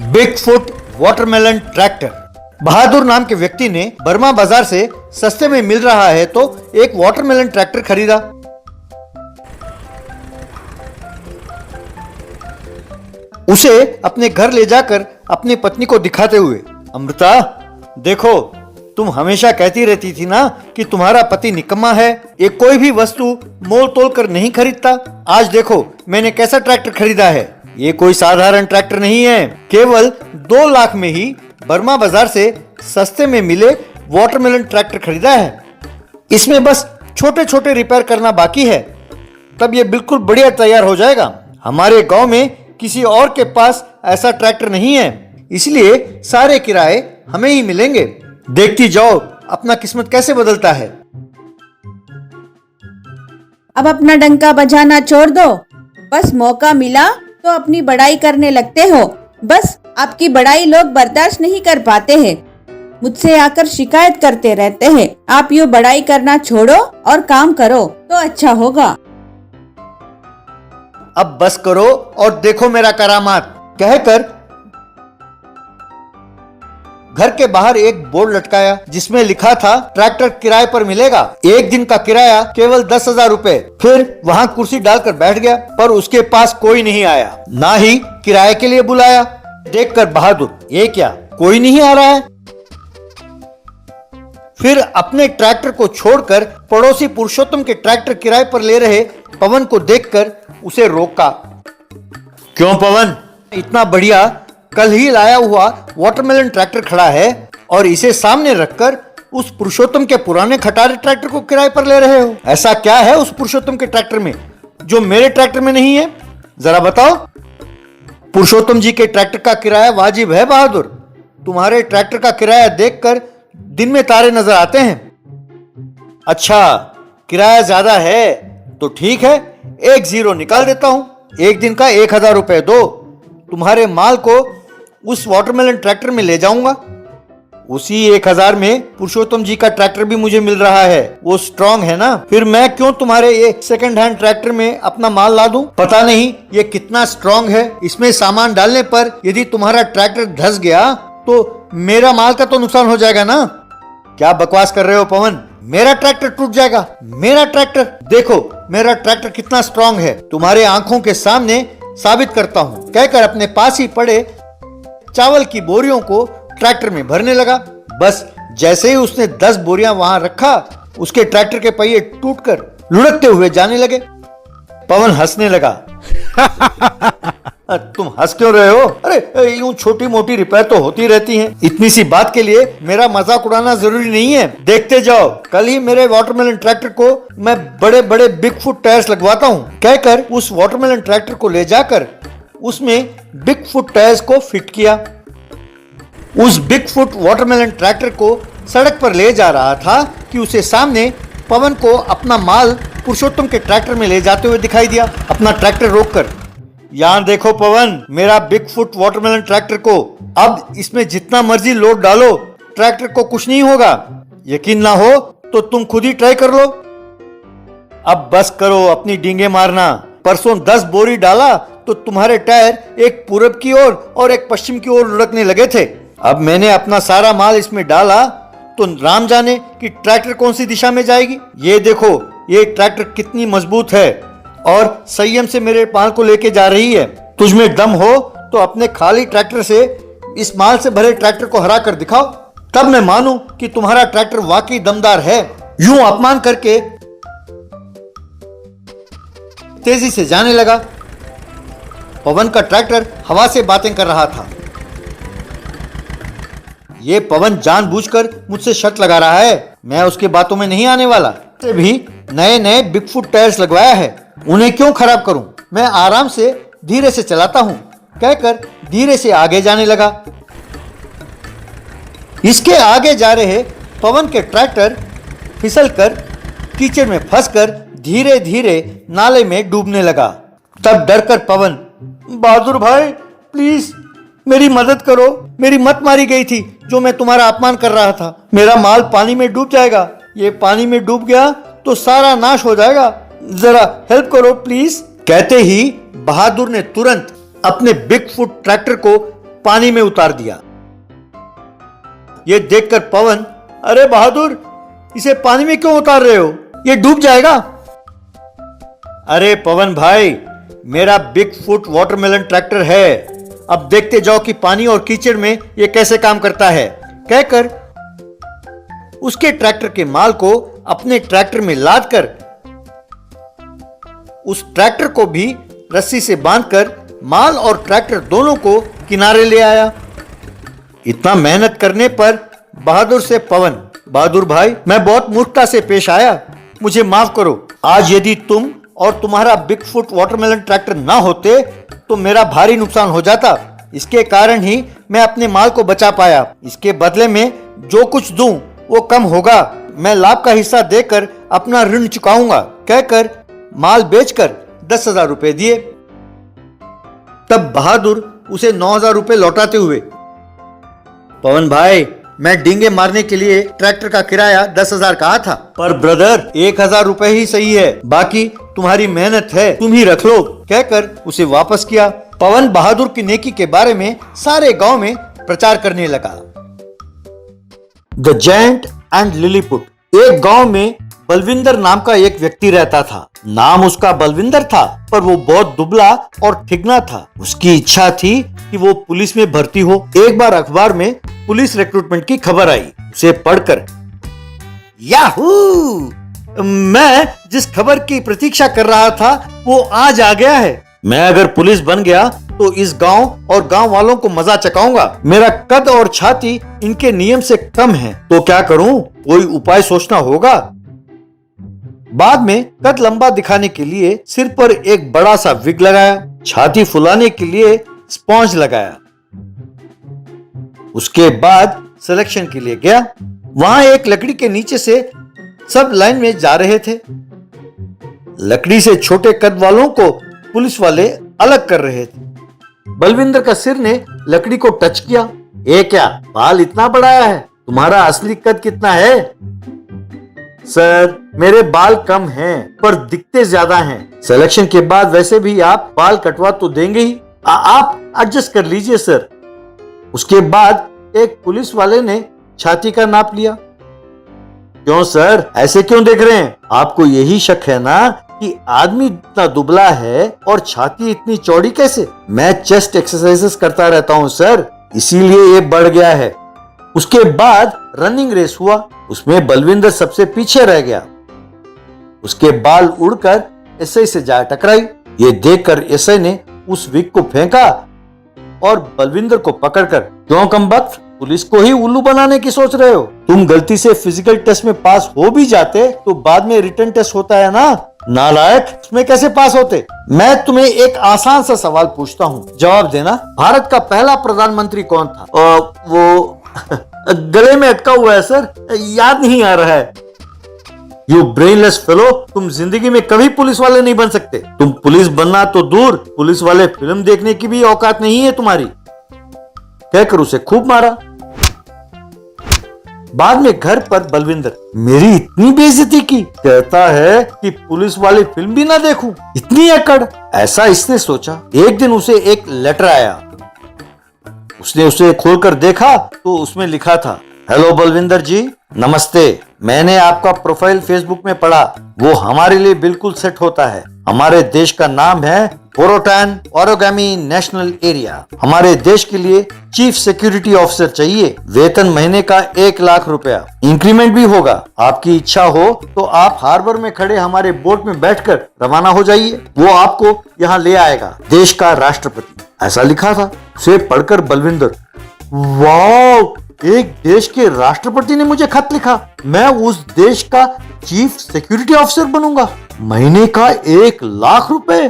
Bigfoot watermelon tractor. बहादुर नाम के व्यक्ति ने बर्मा बाजार से सस्ते में मिल रहा है तो एक वाटरमेलन ट्रैक्टर खरीदा। उसे अपने घर ले जाकर अपनी पत्नी को दिखाते हुए, अमृता देखो, तुम हमेशा कहती रहती थी ना कि तुम्हारा पति निकम्मा है, ये कोई भी वस्तु मोल तोल कर नहीं खरीदता। आज देखो मैंने कैसा ट्रैक्टर खरीदा है। ये कोई साधारण ट्रैक्टर नहीं है, केवल 2 लाख में ही बर्मा बाजार से सस्ते में मिले वाटरमेलन ट्रैक्टर खरीदा है। इसमें बस छोटे छोटे रिपेयर करना बाकी है, तब ये बिल्कुल बढ़िया तैयार हो जाएगा। हमारे गांव में किसी और के पास ऐसा ट्रैक्टर नहीं है, इसलिए सारे किराए हमें ही मिलेंगे। देखती जाओ अपना किस्मत कैसे बदलता है। अब अपना डंका बजाना छोड़ दो, बस मौका मिला तो अपनी बड़ाई करने लगते हो। बस आपकी बड़ाई लोग बर्दाश्त नहीं कर पाते हैं, मुझसे आकर शिकायत करते रहते हैं। आप यूँ बड़ाई करना छोड़ो और काम करो तो अच्छा होगा। अब बस करो और देखो मेरा करामात, कहकर घर के बाहर एक बोर्ड लटकाया जिसमें लिखा था ट्रैक्टर किराए पर मिलेगा, 1 दिन का किराया केवल 10,000 रुपए। फिर वहां कुर्सी डालकर बैठ गया, पर उसके पास कोई नहीं आया, ना ही किराए के लिए बुलाया। देखकर बहादुर, ये क्या, कोई नहीं आ रहा है। फिर अपने ट्रैक्टर को छोड़कर पड़ोसी पुरुषोत्तम के ट्रैक्टर किराए पर ले रहे पवन को देखकर उसे रोका। क्यों पवन, इतना बढ़िया कल ही लाया हुआ वाटरमेलन ट्रैक्टर खड़ा है और इसे सामने रखकर उस पुरुषोत्तम के पुराने खटारे ट्रैक्टर को किराए पर ले रहे हो? ऐसा क्या है उस पुरुषोत्तम के ट्रैक्टर में जो मेरे ट्रैक्टर में नहीं है? जरा बताओ। पुरुषोत्तम जी के ट्रैक्टर का किराया वाजिब है बहादुर, तुम्हारे ट्रैक्टर का किराया देखकर दिन में तारे नजर आते हैं। अच्छा, किराया ज्यादा है तो ठीक है, 1 जीरो निकाल देता हूं। 1 दिन का 1,000 रुपए दो, तुम्हारे माल को उस वाटरमेलन ट्रैक्टर में ले जाऊंगा। उसी 1,000 में पुरुषोत्तम जी का ट्रैक्टर भी मुझे मिल रहा है, वो स्ट्रांग है ना, फिर मैं क्यों तुम्हारे ये सेकंड हैंड ट्रैक्टर में अपना माल ला दूं? पता नहीं ये कितना स्ट्रांग है, इसमें सामान डालने पर यदि तुम्हारा ट्रैक्टर धंस गया तो मेरा माल का तो नुकसान हो जाएगा ना। क्या बकवास कर रहे हो पवन, मेरा ट्रैक्टर टूट जाएगा? मेरा ट्रैक्टर देखो, मेरा ट्रैक्टर कितना स्ट्रांग है, तुम्हारे आंखों के सामने साबित करता हूं, कहकर अपने पास ही पड़े चावल की बोरियों को ट्रैक्टर में भरने लगा। बस जैसे ही उसने 10 बोरियां वहां रखा, उसके ट्रैक्टर के पहिए टूटकर लुढ़कते हुए जाने लगे। पवन हंसने लगा। तुम हंस क्यों रहे हो? अरे यूं छोटी मोटी रिपेयर तो होती रहती हैं, इतनी सी बात के लिए मेरा मजाक उड़ाना जरूरी नहीं है। देखते जाओ, कल ही मेरे वाटरमेलन ट्रैक्टर को मैं बड़े बड़े बिगफुट टायर्स लगवाता हूँ, कहकर उस वाटरमेलन ट्रैक्टर को ले जाकर उसमें बिगफुट टायर्स को फिट किया। उस बिगफुट वाटरमेलन ट्रैक्टर को सड़क पर ले जा रहा था कि उसे सामने पवन को अपना माल पुरुषोत्तम के ट्रैक्टर में ले जाते हुए दिखाई दिया। अपना ट्रैक्टर रोककर, यहाँ देखो पवन, मेरा बिगफुट वाटरमेलन ट्रैक्टर को, अब इसमें जितना मर्जी लोड डालो, ट्रैक्टर को कुछ नहीं होगा। यकीन ना हो तो तुम खुद ही ट्राई कर लो। अब बस करो अपनी डींगे मारना, परसों 10 बोरी डाला तो तुम्हारे टायर एक पूरब की ओर और एक पश्चिम की ओर लुढ़कने लगे थे। अब मैंने अपना सारा माल इसमें डाला तो राम जाने कि ट्रैक्टर कौन सी दिशा में जाएगी। ये देखो, ये ट्रैक्टर कितनी मजबूत है और संयम से मेरे माल को लेके जा रही है। तुझमें दम हो तो अपने खाली ट्रैक्टर से इस माल से भरे ट्रैक्टर को हरा कर दिखाओ, तब मैं मानूं कि तुम्हारा ट्रैक्टर वाकई दमदार है। यूं अपमान करके तेजी से जाने लगा। पवन का ट्रैक्टर हवा से बातें कर रहा था। ये पवन जानबूझकर मुझसे शर्त लगा रहा है, मैं उसकी बातों में नहीं आने वाला। से भी नए नए बिगफुट टायर्स लगवाया है, उन्हें क्यों खराब करूं? मैं आराम से धीरे से चलाता हूं, कहकर धीरे से आगे जाने लगा। इसके आगे जा रहे पवन के ट्रैक्टर फिसलकर कीचड़ में फंसकर धीरे धीरे नाले में डूबने लगा। तब डरकर पवन, बहादुर भाई प्लीज मेरी मदद करो, मेरी मत मारी गई थी जो मैं तुम्हारा अपमान कर रहा था, मेरा माल पानी में डूब जाएगा, ये पानी में डूब गया तो सारा नाश हो जाएगा, जरा हेल्प करो प्लीज। कहते ही बहादुर ने तुरंत अपने बिगफुट ट्रैक्टर को पानी में उतार दिया। यह देखकर पवन, अरे बहादुर, इसे पानी में क्यों उतार रहे हो? ये डूब जाएगा। अरे पवन भाई, मेरा बिग फुट वाटरमेलन ट्रैक्टर है, अब देखते जाओ कि पानी और कीचड़ में यह कैसे काम करता है, कहकर उसके ट्रैक्टर के माल को अपने ट्रैक्टर में लादकर उस ट्रैक्टर को भी रस्सी से बांधकर माल और ट्रैक्टर दोनों को किनारे ले आया। इतना मेहनत करने पर बहादुर से पवन, बहादुर भाई, मैं बहुत मूर्खता से पेश आया, मुझे माफ करो। आज यदि तुम और तुम्हारा बिग फुट वाटरमेलन ट्रैक्टर ना होते तो मेरा भारी नुकसान हो जाता। इसके कारण ही मैं अपने माल को बचा पाया। इसके बदले में जो कुछ दूं वो कम होगा। मैं लाभ का हिस्सा देकर अपना ऋण चुकाऊंगा, कहकर माल बेचकर 10,000 रुपए दिए। तब बहादुर उसे 9,000 रुपए लौटाते हुए, पवन भाई, मैं डींगे मारने के लिए ट्रैक्टर का किराया 10,000 कहा था, पर ब्रदर 1,000 रुपए ही सही है, बाकी तुम्हारी मेहनत है, तुम ही रख लो, कहकर उसे वापस किया। पवन बहादुर की नेकी के बारे में सारे गांव में प्रचार करने लगा। The giant and Lilliput. एक गांव में बलविंदर नाम का एक व्यक्ति रहता था। नाम उसका बलविंदर था, पर वो बहुत दुबला और ठिगना था। उसकी इच्छा थी कि वो पुलिस में भर्ती हो। एक बार अखबार में पुलिस रिक्रूटमेंट की खबर आई। उसे पढ़कर याहू, मैं जिस खबर की प्रतीक्षा कर रहा था वो आज आ गया है। मैं अगर पुलिस बन गया तो इस गांव और गांव वालों को मजा चकाऊंगा। मेरा कद और छाती इनके नियम से कम है, तो क्या करूं? कोई उपाय सोचना होगा। बाद में कद लंबा दिखाने के लिए सिर पर एक बड़ा सा विग लगाया, छाती फुलाने के लिए स्पॉन्ज लगाया। उसके बाद सिलेक्शन के लिए गया। वहां एक लकड़ी के नीचे से सब लाइन में जा रहे थे। लकड़ी से छोटे कद वालों को पुलिस वाले अलग कर रहे थे। बलविंदर का सिर ने लकड़ी को टच किया। ये क्या, बाल इतना बड़ा है? तुम्हारा असली कद कितना है? सर, मेरे बाल कम हैं, पर दिखते ज्यादा हैं। सिलेक्शन के बाद वैसे भी आप बाल कटवा तो देंगे ही, आप एडजस्ट कर लीजिए सर। उसके बाद एक पुलिस वाले ने छाती का नाप लिया। क्यों सर, ऐसे क्यों देख रहे हैं? आपको यही शक है ना कि आदमी इतना दुबला है और छाती इतनी चौड़ी कैसे? मैं चेस्ट एक्सरसाइजेस करता रहता हूँ सर, इसीलिए ये बढ़ गया है। उसके बाद रनिंग रेस हुआ। उसमें बलविंदर सबसे पीछे रह गया। उसके बाल उड़कर एसआई से जा टकराई। ये देखकर एसआई ने उस विग को फेंका और बलविंदर को पकड़कर, क्यों कमबख्त, पुलिस को ही उल्लू बनाने की सोच रहे हो? तुम गलती से फिजिकल टेस्ट में पास हो भी जाते तो बाद में रिटन टेस्ट होता है ना, नालायक, उसमें कैसे पास होते? मैं तुम्हें एक आसान सा सवाल पूछता हूँ, जवाब देना। भारत का पहला प्रधानमंत्री कौन था? वो गले में अटका हुआ है सर, याद नहीं आ रहा है। यू ब्रेनलेस फेलो, तुम जिंदगी में कभी पुलिस वाले नहीं बन सकते। तुम पुलिस बनना तो दूर, पुलिस वाले फिल्म देखने की भी औकात नहीं है तुम्हारी, कहकर उसे खूब मारा। बाद में घर पर बलविंदर मेरी इतनी बेइज्जती की, कहता है कि पुलिस वाली फिल्म भी ना देखूं, इतनी अकड़। ऐसा इसने सोचा। एक दिन उसे एक लेटर आया। उसने उसे खोलकर देखा तो उसमें लिखा था, हेलो बलविंदर जी, नमस्ते। मैंने आपका प्रोफाइल फेसबुक में पढ़ा, वो हमारे लिए बिल्कुल सेट होता है। हमारे देश का नाम है बोरोटान ओरोगामी नेशनल एरिया। हमारे देश के लिए चीफ सिक्योरिटी ऑफिसर चाहिए। वेतन महीने का 1,00,000 रुपया, इंक्रीमेंट भी होगा। आपकी इच्छा हो तो आप हार्बर में खड़े हमारे बोट में बैठकर रवाना हो जाइए, वो आपको यहाँ ले आएगा। देश का राष्ट्रपति, ऐसा लिखा था। उसे पढ़कर बलविंदर, वाह, एक देश के राष्ट्रपति ने मुझे खत लिखा, मैं उस देश का चीफ सिक्योरिटी ऑफिसर बनूंगा, महीने का 1,00,000 रुपए।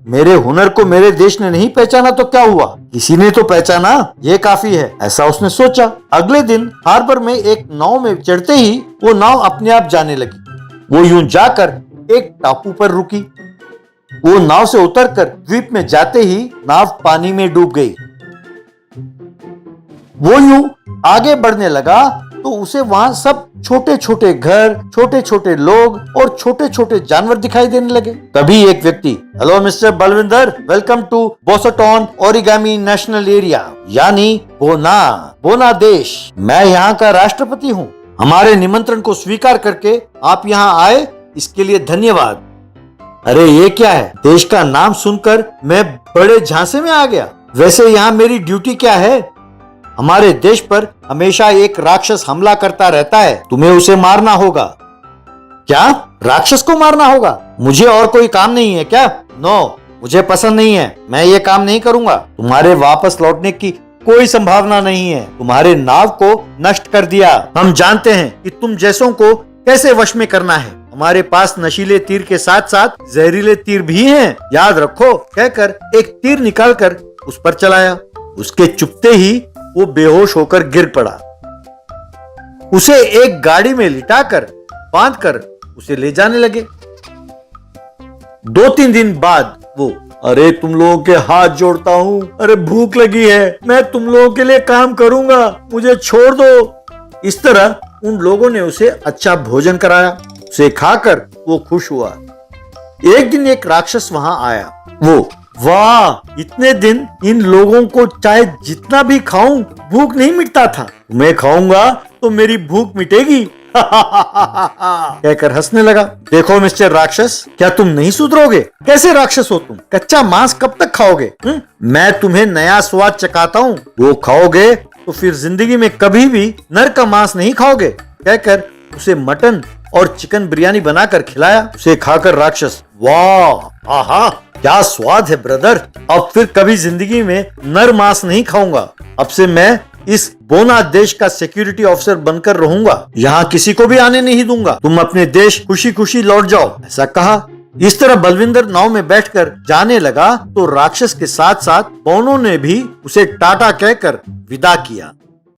मेरे हुनर को मेरे देश ने नहीं पहचाना तो क्या हुआ, किसी ने तो पहचाना, ये काफी है, ऐसा उसने सोचा। अगले दिन हार्बर में एक नाव में चढ़ते ही वो नाव अपने आप जाने लगी। वो यूं जाकर एक टापू पर रुकी। वो नाव से उतरकर द्वीप में जाते ही नाव पानी में डूब गई। वो यूं आगे बढ़ने लगा तो उसे वहां सब छोटे छोटे घर, छोटे छोटे लोग और छोटे छोटे जानवर दिखाई देने लगे। तभी एक व्यक्ति, hello mister Balwinder, welcome to Bosoton origami national area, यानी बोना देश। मैं यहाँ का राष्ट्रपति हूँ। हमारे निमंत्रण को स्वीकार करके आप यहाँ आए, इसके लिए धन्यवाद। अरे ये क्या है? देश का नाम सुनकर मैं बड़े झांसे में आ गया। वैसे यहाँ मेरी ड्यूटी क्या है? हमारे देश पर हमेशा एक राक्षस हमला करता रहता है, तुम्हें उसे मारना होगा। क्या? राक्षस को मारना होगा? मुझे और कोई काम नहीं है क्या? नो, मुझे पसंद नहीं है, मैं ये काम नहीं करूंगा। तुम्हारे वापस लौटने की कोई संभावना नहीं है। तुम्हारे नाव को नष्ट कर दिया। हम जानते हैं कि तुम जैसों को कैसे वश में करना है। हमारे पास नशीले तीर के साथ साथ जहरीले तीर भी हैं, याद रखो, कहकर एक तीर निकालकर उस पर चलाया। उसके चुपते ही वो बेहोश होकर गिर पड़ा। उसे एक गाड़ी में लिटाकर बांधकर उसे ले जाने लगे। 2-3 दिन बाद वो, अरे तुम लोगों के हाथ जोड़ता हूँ, अरे भूख लगी है, मैं तुम लोगों के लिए काम करूंगा, मुझे छोड़ दो। इस तरह उन लोगों ने उसे अच्छा भोजन कराया। उसे खाकर वो खुश हुआ। एक दिन एक राक्षस वहां आया। वो, वाह, इतने दिन इन लोगों को चाहे जितना भी खाऊं भूख नहीं मिटता था, तुम्हें खाऊंगा तो मेरी भूख मिटेगी कहकर हंसने लगा। देखो मिस्टर राक्षस, क्या तुम नहीं सुधरोगे? कैसे राक्षस हो तुम? कच्चा मांस कब तक खाओगे? मैं तुम्हें नया स्वाद चखाता हूँ, वो खाओगे तो फिर जिंदगी में कभी भी नर का मांस नहीं खाओगे, कहकर उसे मटन और चिकन बिरयानी बनाकर खिलाया। उसे खाकर राक्षस, वाह, आहा, क्या स्वाद है ब्रदर, अब फिर कभी जिंदगी में नर मांस नहीं खाऊंगा। अब से मैं इस बोना देश का सिक्योरिटी ऑफिसर बनकर रहूंगा, यहाँ किसी को भी आने नहीं दूंगा। तुम अपने देश खुशी खुशी लौट जाओ, ऐसा कहा। इस तरह बलविंदर नाव में बैठकर जाने लगा तो राक्षस के साथ साथ बोनो ने भी उसे टाटा कहकर विदा किया।